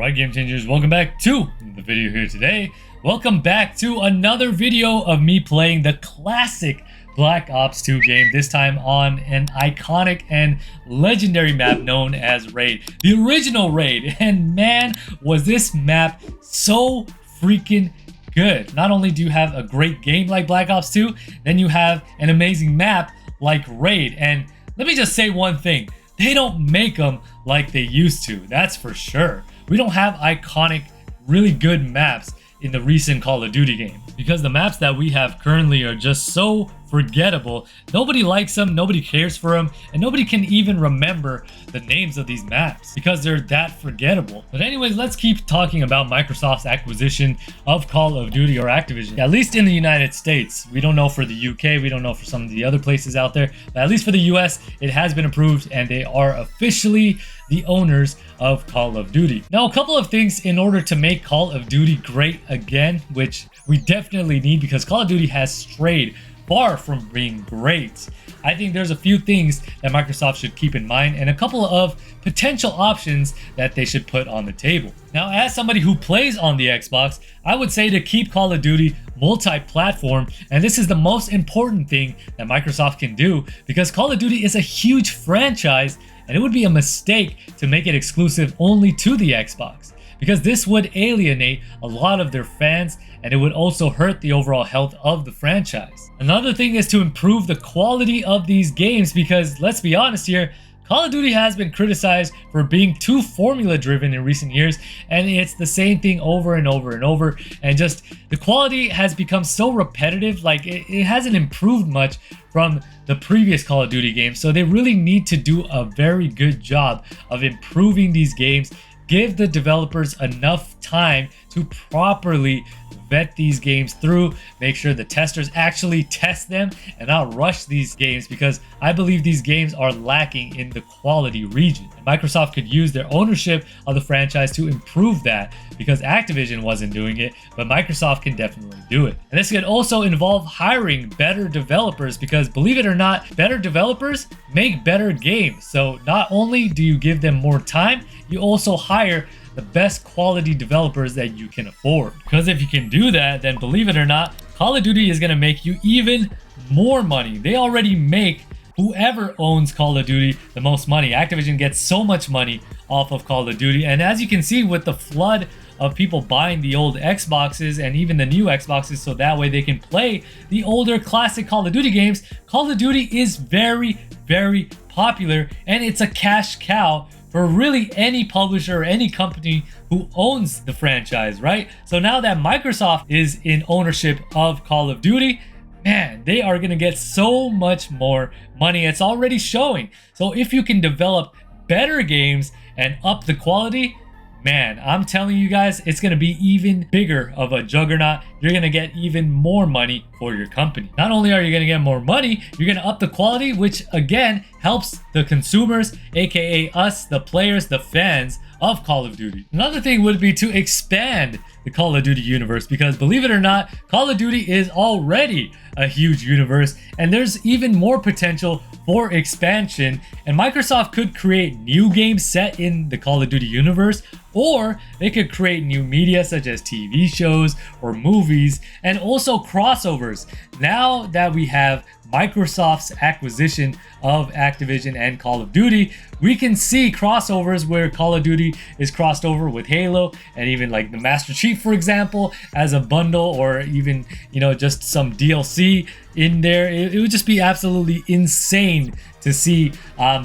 Alright, Game Changers, welcome back to the video here today. Welcome back to another video of me playing the classic Black Ops 2 game, this time on an iconic and legendary map known as Raid. The original Raid, and man, was this map so freaking good. Not only do you have a great game like Black Ops 2, then you have an amazing map like Raid. And let me just say one thing, they don't make them like they used to, that's for sure. We don't have iconic, really good maps in the recent Call of Duty game because the maps that we have currently are just so forgettable. Nobody likes them, nobody cares for them, and nobody can even remember the names of these maps because they're that forgettable. But anyways, let's keep talking about Microsoft's acquisition of Call of Duty, or Activision. At least in the United States. We don't know for the UK, we don't know for some of the other places out there, but at least for the US, it has been approved and they are officially the owners of Call of Duty. Now, a couple of things in order to make Call of Duty great again, which we definitely need because Call of Duty has strayed far from being great. I think there's a few things that Microsoft should keep in mind and a couple of potential options that they should put on the table. Now, as somebody who plays on the Xbox, I would say to keep Call of Duty multi-platform, and this is the most important thing that Microsoft can do because Call of Duty is a huge franchise and it would be a mistake to make it exclusive only to the Xbox because this would alienate a lot of their fans and it would also hurt the overall health of the franchise. Another thing is to improve the quality of these games because let's be honest here, Call of Duty has been criticized for being too formula driven in recent years, and it's the same thing over and over and over, and just the quality has become so repetitive, like it hasn't improved much from the previous Call of Duty games. So they really need to do a very good job of improving these games, give the developers enough time to properly vet these games through, make sure the testers actually test them and not rush these games because I believe these games are lacking in the quality region. And Microsoft could use their ownership of the franchise to improve that because Activision wasn't doing it, but Microsoft can definitely do it. And this could also involve hiring better developers because believe it or not, better developers make better games. So not only do you give them more time, you also hire the best quality developers that you can afford. Because if you can do that, then believe it or not, Call of Duty is going to make you even more money. They already make whoever owns Call of Duty the most money. Activision gets so much money off of Call of Duty, and as you can see with the flood of people buying the old Xboxes and even the new Xboxes so that way they can play the older classic Call of Duty games, Call of Duty is very, very popular and it's a cash cow for really any publisher or any company who owns the franchise, right? So now that Microsoft is in ownership of Call of Duty, man, they are gonna get so much more money. It's already showing. So if you can develop better games and up the quality, man, I'm telling you guys, it's going to be even bigger of a juggernaut. You're going to get even more money for your company. Not only are you going to get more money, you're going to up the quality, which again helps the consumers, aka us, the players, the fans of Call of Duty. Another thing would be to expand the Call of Duty universe because believe it or not, Call of Duty is already a huge universe and there's even more potential for expansion, and Microsoft could create new games set in the Call of Duty universe, or they could create new media such as TV shows or movies and also crossovers. Now that we have Microsoft's acquisition of Activision and Call of Duty, we can see crossovers where Call of Duty is crossed over with Halo and even like the Master Chief, for example, as a bundle, or even, you know, just some DLC in there. It would just be absolutely insane to see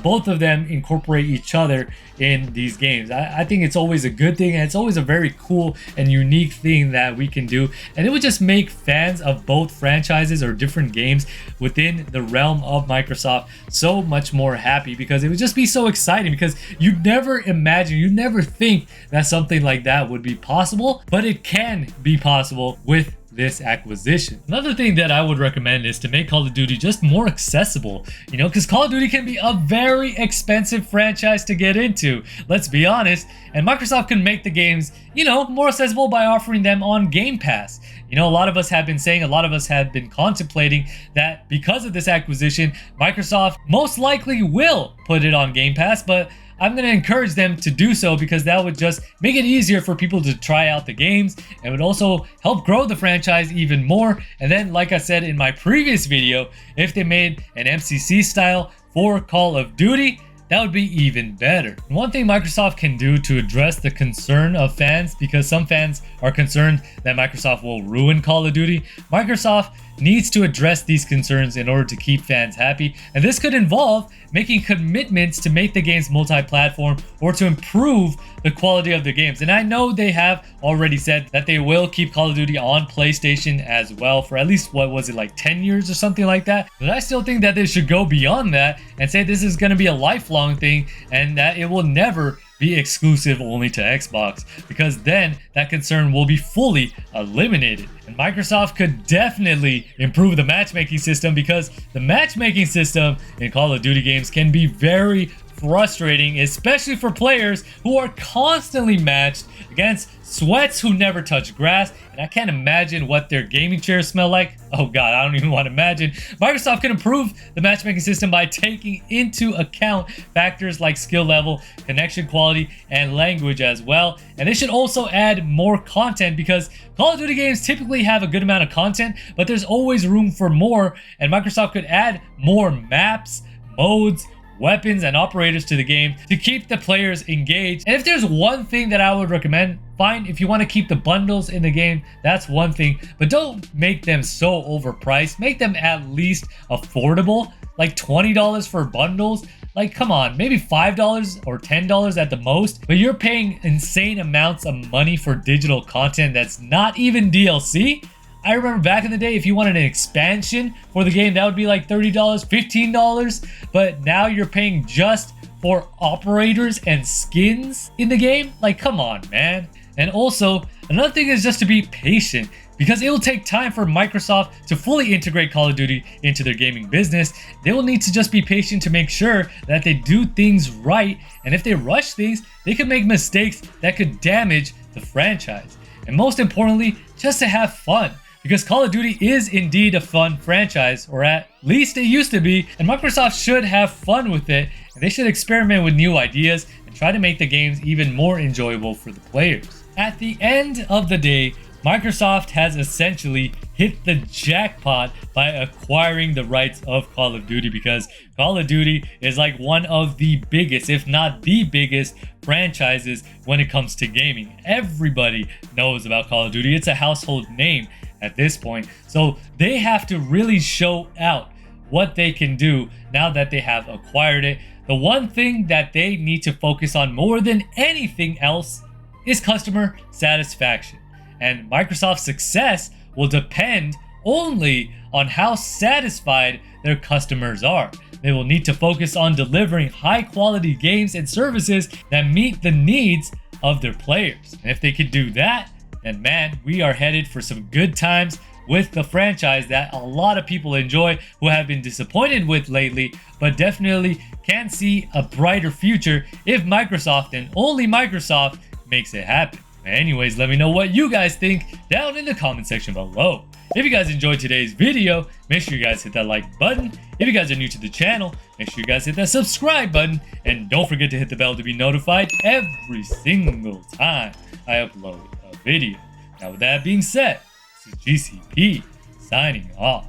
both of them incorporate each other in these games. I think it's always a good thing and it's always a very cool and unique thing that we can do, and it would just make fans of both franchises or different games within the realm of Microsoft so much more happy because it would just be so exciting because you'd never imagine, you'd never think that something like that would be possible, but it can be possible with this acquisition. Another thing that I would recommend is to make Call of Duty just more accessible, you know, because Call of Duty can be a very expensive franchise to get into, let's be honest, and Microsoft can make the games, you know, more accessible by offering them on Game Pass. You know, a lot of us have been saying, a lot of us have been contemplating that because of this acquisition, Microsoft most likely will put it on Game Pass, but I'm going to encourage them to do so because that would just make it easier for people to try out the games and would also help grow the franchise even more. And then, like I said in my previous video, if they made an MCC style for Call of Duty, that would be even better. One thing Microsoft can do to address the concern of fans, because some fans are concerned that Microsoft will ruin Call of Duty, Microsoft needs to address these concerns in order to keep fans happy. And this could involve making commitments to make the games multi-platform or to improve the quality of the games. And I know they have already said that they will keep Call of Duty on PlayStation as well for at least, what was it, like 10 years or something like that. But I still think that they should go beyond that and say this is going to be a lifelong thing and that it will never be exclusive only to Xbox, because then that concern will be fully eliminated. And Microsoft could definitely improve the matchmaking system, because the matchmaking system in Call of Duty games can be very frustrating, especially for players who are constantly matched against sweats who never touch grass. And I can't imagine what their gaming chairs smell like. Oh god, I don't even want to imagine. Microsoft can improve the matchmaking system by taking into account factors like skill level, connection quality, and language as well. And they should also add more content, because Call of Duty games typically have a good amount of content, but there's always room for more. And Microsoft could add more maps, modes, weapons, and operators to the game to keep the players engaged. And if there's one thing that I would recommend, fine, if you want to keep the bundles in the game, that's one thing, but don't make them so overpriced. Make them at least affordable, like $20 for bundles. Like, come on, maybe $5 or $10 at the most, but you're paying insane amounts of money for digital content that's not even DLC. I remember back in the day, if you wanted an expansion for the game, that would be like $30, $15, but now you're paying just for operators and skins in the game. Like, come on, man. And also, another thing is just to be patient, because it will take time for Microsoft to fully integrate Call of Duty into their gaming business. They will need to just be patient to make sure that they do things right, and if they rush things, they could make mistakes that could damage the franchise. And most importantly, just to have fun, because Call of Duty is indeed a fun franchise, or at least it used to be, and Microsoft should have fun with it, and they should experiment with new ideas and try to make the games even more enjoyable for the players. At the end of the day, Microsoft has essentially hit the jackpot by acquiring the rights of Call of Duty, because Call of Duty is like one of the biggest, if not the biggest, franchises when it comes to gaming. Everybody knows about Call of Duty. It's a household name at this point. So they have to really show out what they can do now that they have acquired it. The one thing that they need to focus on more than anything else is customer satisfaction. And Microsoft's success will depend only on how satisfied their customers are. They will need to focus on delivering high quality games and services that meet the needs of their players. And if they can do that, then man, we are headed for some good times with the franchise that a lot of people enjoy, who have been disappointed with lately, but definitely can see a brighter future if Microsoft, and only Microsoft, makes it happen. Anyways, let me know what you guys think down in the comment section below. If you guys enjoyed today's video, make sure you guys hit that like button. If you guys are new to the channel, make sure you guys hit that subscribe button. And don't forget to hit the bell to be notified every single time I upload a video. Now with that being said, this is GCP signing off.